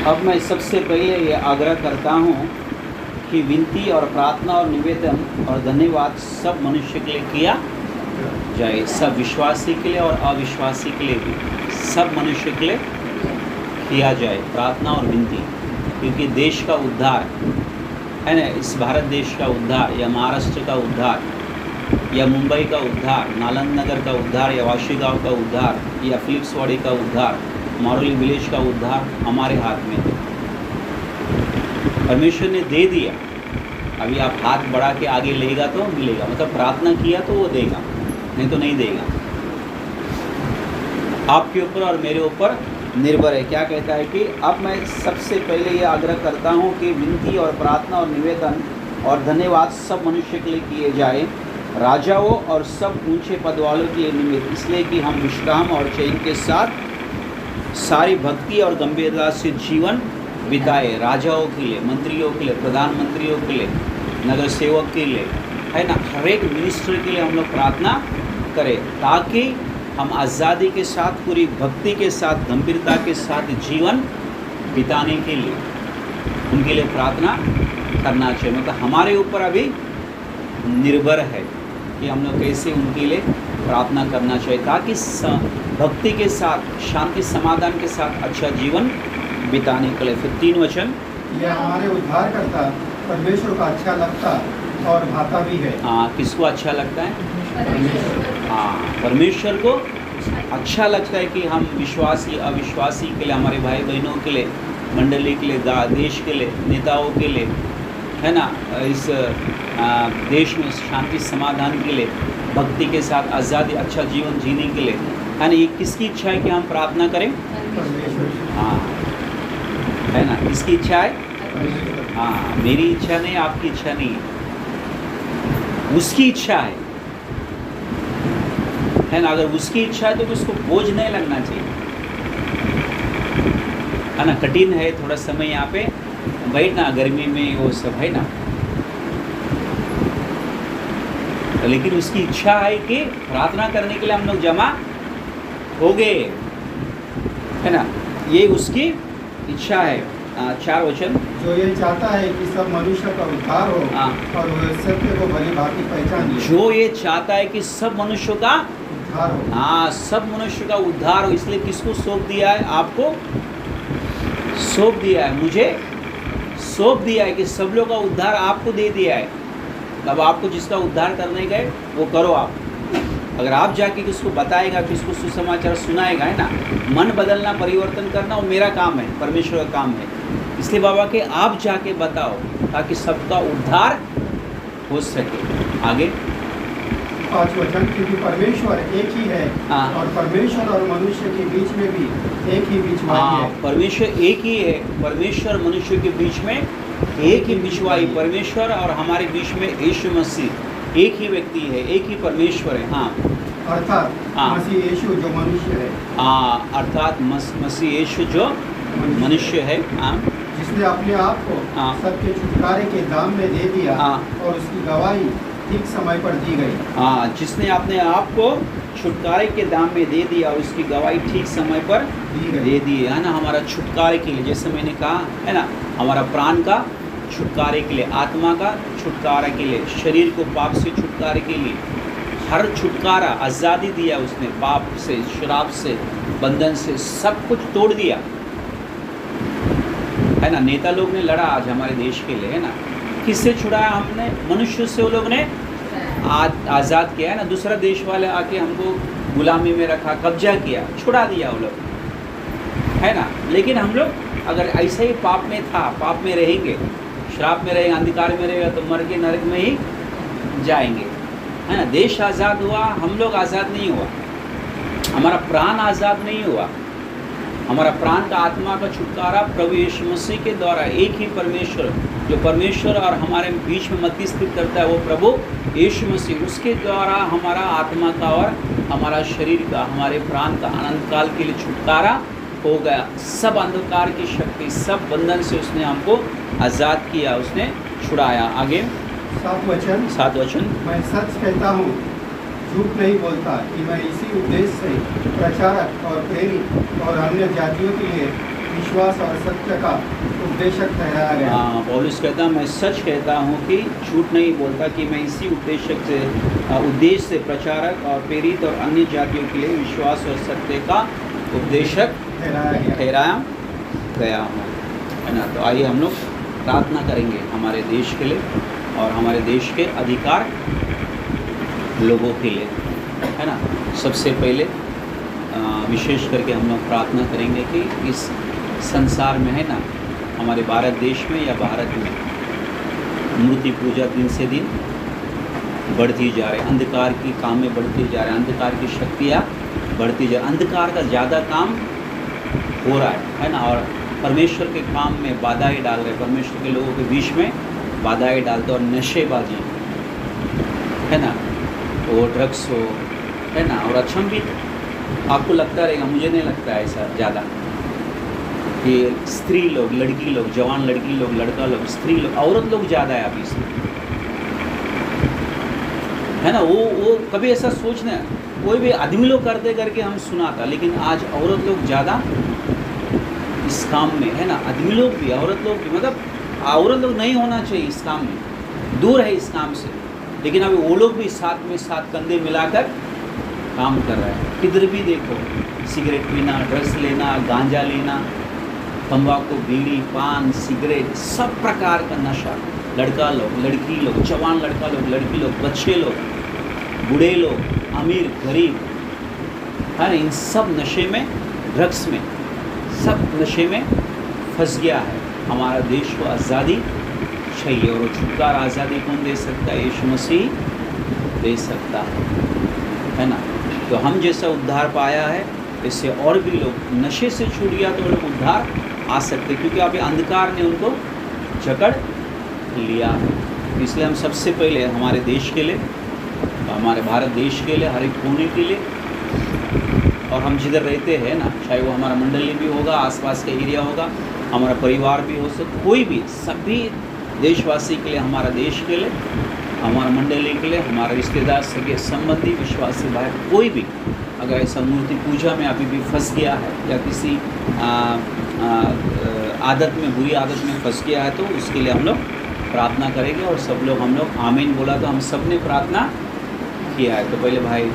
अब मैं सबसे पहले ये आग्रह करता हूँ कि विनती और प्रार्थना और निवेदन और धन्यवाद सब मनुष्य के लिए किया जाए, सब विश्वासी के लिए और अविश्वासी के लिए भी, सब मनुष्य के लिए किया जाए प्रार्थना और विनती, क्योंकि देश का उद्धार है ना, इस भारत देश का उद्धार या महाराष्ट्र का उद्धार या मुंबई का उद्धार, नालंदा नगर का उद्धार या वाशीगांव का उद्धार या फिलिप्सवाड़ी का उद्धार, मारोली विलेज का उद्धार हमारे हाथ में परमेश्वर ने दे दिया। अभी आप हाथ बढ़ा के आगे लेगा तो मिलेगा, मतलब प्रार्थना किया तो वो देगा, नहीं तो नहीं देगा। आपके ऊपर और मेरे ऊपर निर्भर है। क्या कहता है कि अब मैं सबसे पहले ये आग्रह करता हूँ कि विनती और प्रार्थना और निवेदन और धन्यवाद सब मनुष्य के लिए किए जाए, राजाओं और सब ऊंचे पद वालों के निमित्त, इसलिए कि हम विश्राम और चैन के साथ सारी भक्ति और गंभीरता से जीवन बिताए। राजाओं के लिए, मंत्रियों के लिए, प्रधानमंत्रियों के लिए, नगर सेवक के लिए, है ना, हर एक मिनिस्टर के लिए हम लोग प्रार्थना करें, ताकि हम आज़ादी के साथ, पूरी भक्ति के साथ, गंभीरता के साथ जीवन बिताने के लिए उनके लिए प्रार्थना करना चाहिए। मतलब हमारे ऊपर अभी निर्भर है कि हम लोग कैसे उनके लिए प्रार्थना करना चाहिए, ताकि भक्ति के साथ, शांति समाधान के साथ अच्छा जीवन बिताने के लिए। फिर 3 वचन, यह हमारे उद्धारकर्ता परमेश्वर को अच्छा लगता और भाता भी है। हाँ, किसको अच्छा लगता है? हाँ, परमेश्वर को अच्छा लगता है कि हम विश्वासी अविश्वासी के लिए, हमारे भाई बहनों के लिए, मंडली के लिए, देश के लिए, नेताओं के लिए, है ना, इस देश में शांति समाधान के लिए, भक्ति के साथ आज़ादी, अच्छा जीवन जीने के लिए, है ना। ये किसकी इच्छा है कि हम प्रार्थना करें? हाँ, है ना, किसकी इच्छा है? हाँ, मेरी इच्छा नहीं, आपकी इच्छा नहीं है, उसकी इच्छा है ना। अगर उसकी इच्छा है तो उसको बोझ नहीं लगना चाहिए, है ना। कठिन है थोड़ा समय यहाँ पे बैठना, गर्मी में वो सब, है ना, लेकिन उसकी इच्छा है कि प्रार्थना करने के लिए हम लोग जमा हो गए, है ना, ये उसकी इच्छा है। 4 वचन, जो ये चाहता है कि सब मनुष्य का उद्धार हो और वह सत्य को भली भांति पहचान ले। जो ये चाहता है कि सब मनुष्यों का उद्धार हो, हाँ, सब मनुष्य का उद्धार हो, इसलिए किसको सौंप दिया है? आपको सौंप दिया है, मुझे सौंप दिया है कि सब लोग का उद्धार आपको दे दिया है। अब आपको जिसका उद्धार करने गए वो करो आप। अगर आप जाके किसको बताएगा, किसको सुसमाचार सुनाएगा, है ना, मन बदलना, परिवर्तन करना वो मेरा काम है, परमेश्वर का काम है। इसलिए बाबा के आप जाके बताओ ताकि सबका उद्धार हो सके। आगे 5 वचन, क्योंकि परमेश्वर एक ही है और परमेश्वर और मनुष्य के बीच में भी एक ही बिचवाई है। परमेश्वर एक ही है, परमेश्वर मनुष्य के बीच में एक ही बिचवाई, परमेश्वर और हमारे बीच में यीशु मसीह एक ही व्यक्ति है, एक ही परमेश्वर है। हाँ, अर्थात मसीह यीशु जो मनुष्य है। हाँ, अर्थात मसीह यीशु जो मनुष्य है। हाँ, जिसने अपने आप को सबके छुटकारे के दाम में दे दिया और उसकी गवाही ठीक समय पर दी गई। हाँ, जिसने अपने आप को छुटकारे के दाम में दे दिया और उसकी गवाही ठीक समय पर दे दी है ना, हमारा छुटकारे के लिए, जैसे मैंने कहा है ना, हमारा प्राण का छुटकारे के लिए, आत्मा का छुटकारे के लिए, शरीर को पाप से छुटकारे के लिए, हर छुटकारा, आज़ादी दिया उसने, पाप से, शराब से, बंधन से, सब कुछ तोड़ दिया, है ना। नेता लोग ने लड़ा आज हमारे देश के लिए, है ना, किससे छुड़ाया हमने? मनुष्य से वो लोग ने आज़ाद किया, है ना। दूसरा देश वाले आके हमको गुलामी में रखा, कब्जा किया, छुड़ा दिया वो लोग, है ना। लेकिन हम लोग अगर ऐसे ही पाप में था, पाप में रहेंगे, श्राप में रहेंगे, अंधकार में रहेगा, तो मर के नरक में ही जाएंगे, है ना। देश आज़ाद हुआ, हम लोग आज़ाद नहीं हुआ, हमारा प्राण आज़ाद नहीं हुआ। हमारा प्राण का, आत्मा का छुटकारा प्रभु यीशु मसीह के द्वारा, एक ही परमेश्वर, जो परमेश्वर और हमारे बीच में मध्यस्थता करता है, वो प्रभु यीशु मसीह, उसके द्वारा हमारा आत्मा का और हमारा शरीर का, हमारे प्राण का अनंत काल के लिए छुटकारा हो गया। सब अंधकार की शक्ति, सब बंधन से उसने हमको आज़ाद किया, उसने छुड़ाया। आगे 7 वचन, मैं सच कहता हूँ, झूठ नहीं बोलता कि मैं इसी उद्देश्य से प्रचारक और प्रेरित और अन्य जातियों के लिए विश्वास और सत्य का उपदेशक ठहराया गया। हाँ, पौलुस कहता मैं सच कहता हूँ कि झूठ नहीं बोलता कि मैं इसी उद्देश्य से प्रचारक और प्रेरित और अन्य जातियों के लिए विश्वास और सत्य का उपदेशक ठहराया गया हूँ, है ना। तो आइए हम लोग प्रार्थना करेंगे हमारे देश के लिए और हमारे देश के अधिकार लोगों के लिए, है ना। सबसे पहले विशेष करके हम लोग प्रार्थना करेंगे कि इस संसार में, है ना, हमारे भारत देश में या भारत में मूर्ति पूजा दिन से दिन बढ़ती जा रही है, अंधकार की काम में बढ़ती जा रही है, अंधकार की शक्तियाँ बढ़ती जा रही, अंधकार का ज़्यादा काम हो रहा है ना। और परमेश्वर के काम में बाधाएं डाल रहे, परमेश्वर के लोगों के बीच में बाधाएं डालते, और नशेबाजी, है ना, वो ड्रग्स हो, है ना। और अचंभित आपको लगता रहेगा, मुझे नहीं लगता है ऐसा ज़्यादा, कि स्त्री लोग, लड़की लोग, जवान लड़की लोग, लड़का लोग, स्त्री लोग, औरत लोग ज़्यादा है अभी से, है ना। वो कभी ऐसा सोचना, कोई भी आदमी लोग करते करके हम सुना था, लेकिन आज औरत लोग ज़्यादा इस काम में, है ना। आदमी लोग भी, औरत लोग भी, मतलब औरत लोग नहीं होना चाहिए इस काम में, दूर है इस काम से, लेकिन अभी वो लोग भी साथ में साथ कंधे मिलाकर काम कर रहे हैं। किधर भी देखो, सिगरेट पीना, ड्रग्स लेना, गांजा लेना, तंबाकू, बीड़ी, पान, सिगरेट, सब प्रकार का नशा, लड़का लोग, लड़की लोग, जवान लड़का लोग, लड़की लोग, बच्चे लोग, बूढ़े लोग, अमीर, गरीब, है ना, इन सब नशे में, ड्रग्स में, सब नशे में फंस गया है। हमारा देश को आज़ादी चाहिए, और छुटकारा आज़ादी कौन दे सकता है? यीशु मसीह दे सकता है ना। तो हम जैसा उद्धार पाया है, इससे और भी लोग नशे से छूट गया तो लोग उद्धार आ सकते, क्योंकि अभी अंधकार ने उनको जकड़ लिया है। इसलिए हम सबसे पहले हमारे देश के लिए, हमारे भारत देश के लिए, हर एक कोने के लिए, और हम जिधर रहते हैं ना, चाहे वो हमारा मंडली भी होगा, आसपास का एरिया होगा, हमारा परिवार भी हो सकता, कोई भी, सभी देशवासी के लिए, हमारा देश के लिए, हमारा मंडली के लिए, हमारे रिश्तेदार, सगे संबंधी, विश्वासी भाई, कोई भी अगर ऐसा मूर्ति पूजा में अभी भी फंस गया है या किसी आदत में, बुरी आदत में फंस गया है, तो उसके लिए हम लोग प्रार्थना करेंगे। और सब लोग, हम लोग आमीन बोला तो हम सब ने प्रार्थना किया है। तो पहले भाई